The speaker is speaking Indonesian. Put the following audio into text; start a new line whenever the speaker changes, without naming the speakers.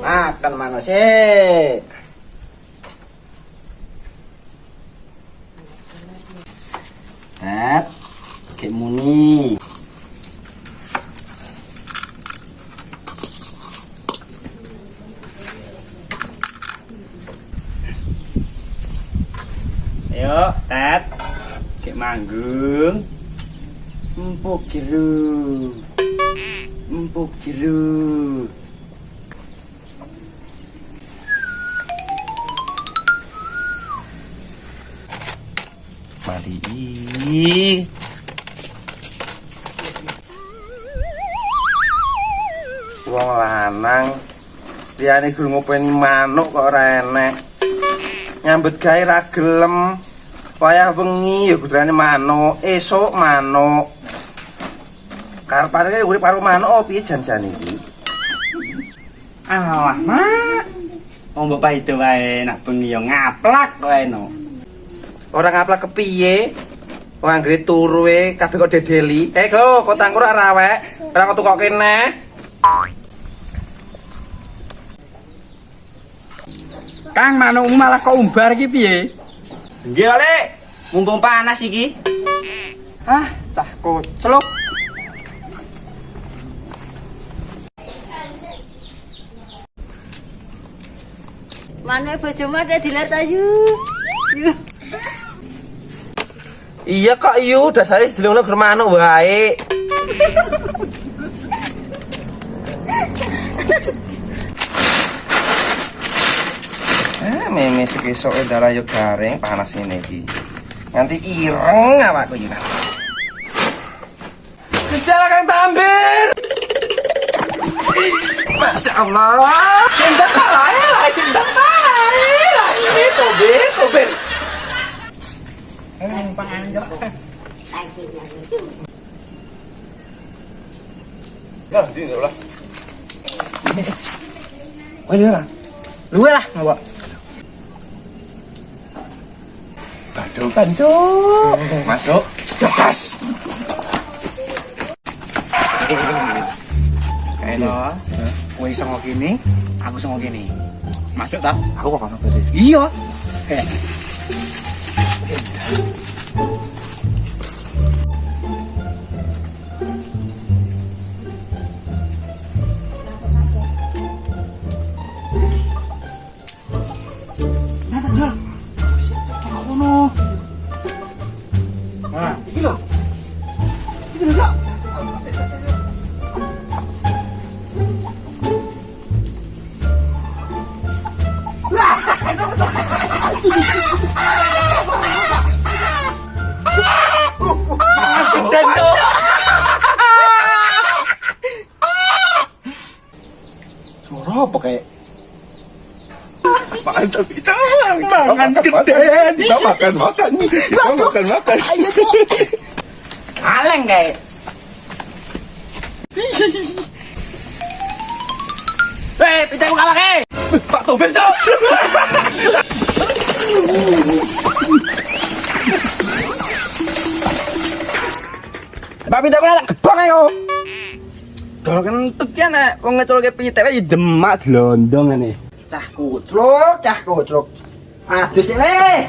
Makan mana sih? Kayak muni. Ayo, Tet. Kayak manggung. Empuk jeruk. Empuk jeruk. Mati. Wong lanang liyane guru ngopeni manuk kok ora enek. Nyambut gawe ra gelem. Wayah wengi ya kudrane manuk, esuk manuk. Karepane urip karo manuk piye jan-jan iki? Alah, Mak. Wong bapak itu wae nak bengi yo ngaplak wae no. Ora ngaplak kepiye? Wong anggere turu e kabeh kok dedeli. Go, kotangku ora rawek. Ora kok tukoke neh. Kang manukmu malah kok umbar iki piye? Nggih, Lek. Mumpung panas iki. Ah, cah koclok.
Mana bojomu ada dilat ayu.
Iya kok yu, dasare sedelokno ger manuk wae. Meme sekesuk dalah yo garing panas ngene iki. Nganti ireng awakku iki. Gusti Allah Kang Tambir. Masya Allah. Kendang lae lah, kendang lae lah. Ini tobir. Pangan jo. Ya, di lah. Waduh lah. Luwe lah, ngapa? Bantu. Masuk. Gas. Kayak kowe songo kene, aku songo kene. Masuk ta? Aku kok ono berarti. Iya. Nah, iki lho. Iki lho, Cak. Suara apa kayak? Apaan tapi jangan makan geden. Kita makan. Ayo tuh. Kaleng kayak. Pita buka pakai. Pak Tobir cok. Pak Pita kena gebang ayo. Dol kentut ya nek wong ngeculke pitik wae demak glondong ngene. Cah kucluk. Aduh sik le.